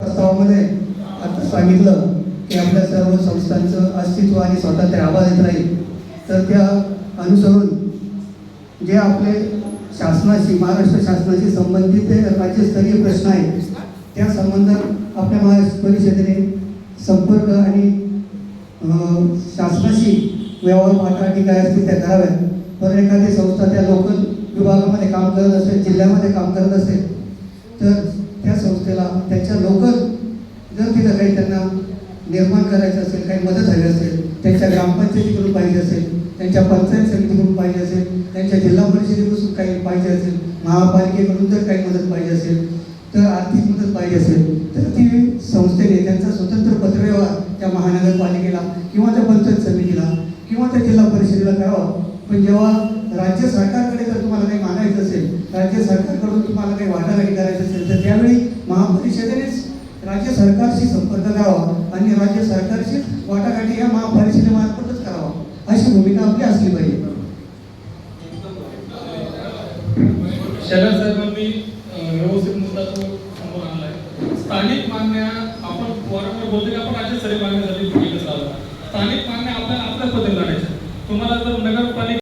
प्रस्तावामध्ये आता सांगितलं की आपल्या सर्व संस्थांचं अस्तित्व आणि स्वातंत्र्य अबाधित राहील, तर त्या अनुसरून जे आपले शासनाशी महाराष्ट्र शासनाशी संबंधित राज्यस्तरीय प्रश्न आहेत त्या संबंधात आपल्या महाराष्ट्र परिषदेने संपर्क आणि शासनाशी व्यवहार वाटाघाटी काय असतील त्या कराव्यात. पण एखादी संस्था त्या लोकल विभागामध्ये काम करत असेल, जिल्ह्यामध्ये काम करत असेल, तर त्या संस्थेला त्यांच्या लोकल जर तिथं काही त्यांना निर्माण करायचं असेल, काही मदत हवी असेल, त्यांच्या ग्रामपंचायतीकडून पाहिजे असेल, त्यांच्या पंचायत समितीकडून पाहिजे असेल, त्यांच्या जिल्हा परिषदेपासून काही पाहिजे असेल, महापालिकेकडून जर काही मदत पाहिजे असेल, तर आर्थिक मदत पाहिजे असेल, तर ती संस्थेने त्यांचा स्वतंत्र पत्रव्यवहार त्या महानगरपालिकेला किंवा त्या पंचायत समितीला किंवा त्या जिल्हा परिषदेला करावा. पण जेव्हा राज्य सरकारकडे जर तुम्हाला काही मागायचं असेल, राज्य सरकारकडून तुम्हाला काही वाटाघाटी करायचं असेल, तर त्यावेळी महापरिषदेनेच राज्य सरकारशी संपर्क करावा आणि राज्य सरकारशी वाटाघाटी या महापरिषदेमार्फतच करावा, अशी भूमिका आपली असली पाहिजे. शरद साहेबांनी व्यवस्थित मुद्दा तो समोर आणलाय. स्थानिक मागण्या आपण वारंवार बोलतो की आपण राज्यस्तरीय मागण्यासाठी भूमिका चालवतो. स्थानिक मागण्या आपल्याला आपल्या पद्धतीने लढायच्या. तुम्हाला जर नगरपालिका